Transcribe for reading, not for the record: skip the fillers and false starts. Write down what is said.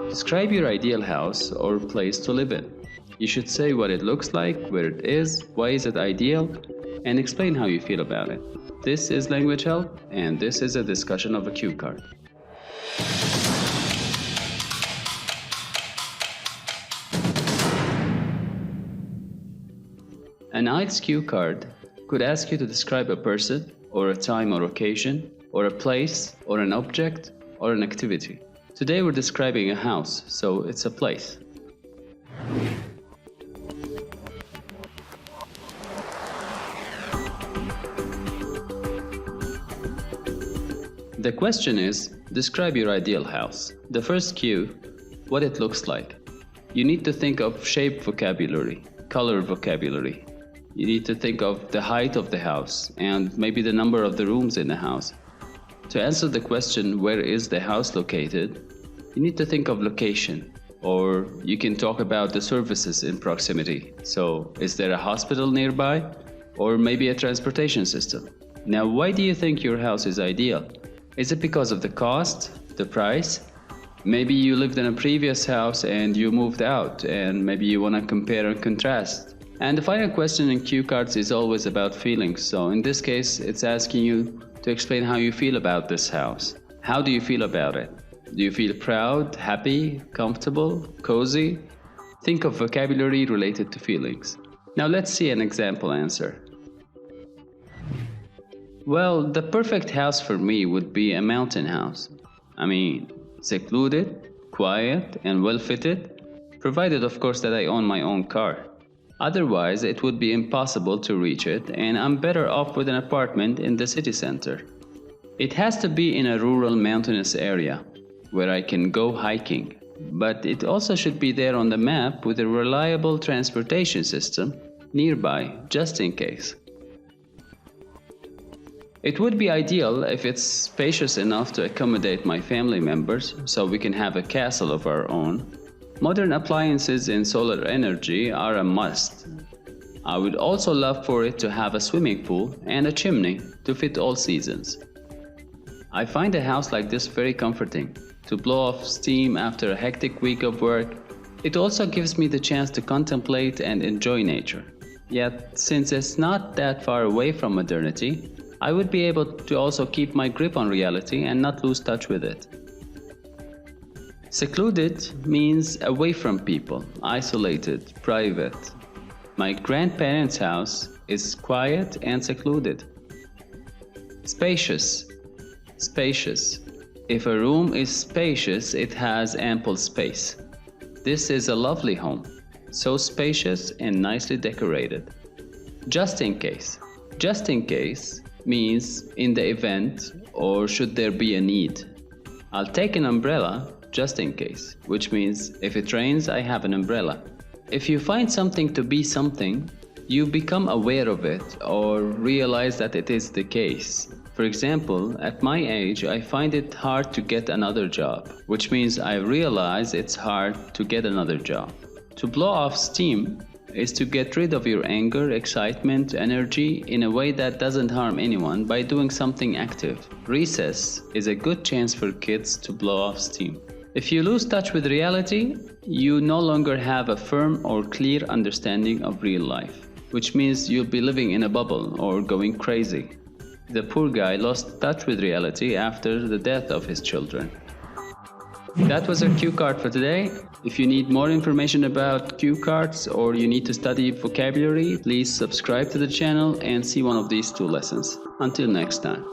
Describe your ideal house or place to live in. You should say what it looks like, where it is, why is it ideal, and explain how you feel about it. This is Language Help, and this is a discussion of a cue card. An IELTS cue card could ask you to describe a person, or a time or occasion, or a place, or an object, or an activity. Today we're describing a house, so it's a place. The question is, describe your ideal house. The first cue, what it looks like. You need to think of shape vocabulary, color vocabulary. You need to think of the height of the house and maybe the number of the rooms in the house. To answer the question, where is the house located, you need to think of location, or you can talk about the services in proximity. So, is there a hospital nearby, or maybe a transportation system? Now, why do you think your house is ideal? Is it because of the cost, the price? Maybe you lived in a previous house and you moved out, and maybe you want to compare and contrast. And the final question in cue cards is always about feelings. So in this case, it's asking you to explain how you feel about this house. How do you feel about it? Do you feel proud, happy, comfortable, cozy? Think of vocabulary related to feelings. Now let's see an example answer. Well, the perfect house for me would be a mountain house. I mean, secluded, quiet, and well fitted, provided of course that I own my own car. Otherwise, it would be impossible to reach it, and I'm better off with an apartment in the city center. It has to be in a rural mountainous area where I can go hiking, but it also should be there on the map with a reliable transportation system nearby, just in case. It would be ideal if it's spacious enough to accommodate my family members, so we can have a castle of our own. Modern appliances and solar energy are a must. I would also love for it to have a swimming pool and a chimney to fit all seasons. I find a house like this very comforting, to blow off steam after a hectic week of work. It also gives me the chance to contemplate and enjoy nature. Yet, since it's not that far away from modernity, I would be able to also keep my grip on reality and not lose touch with it. Secluded means away from people, isolated, private. My grandparents' house is quiet and secluded. Spacious. Spacious. If a room is spacious, it has ample space. This is a lovely home, so spacious and nicely decorated. Just in case. Just in case means in the event or should there be a need. I'll take an umbrella just in case, which means if it rains, I have an umbrella. If you find something to be something, you become aware of it or realize that it is the case. For example, at my age, I find it hard to get another job, which means I realize it's hard to get another job. To blow off steam is to get rid of your anger, excitement, energy in a way that doesn't harm anyone by doing something active. Recess is a good chance for kids to blow off steam. If you lose touch with reality, you no longer have a firm or clear understanding of real life, which means you'll be living in a bubble or going crazy. The poor guy lost touch with reality after the death of his children. That was our cue card for today. If you need more information about cue cards or you need to study vocabulary, please subscribe to the channel and see one of these 2 lessons. Until next time.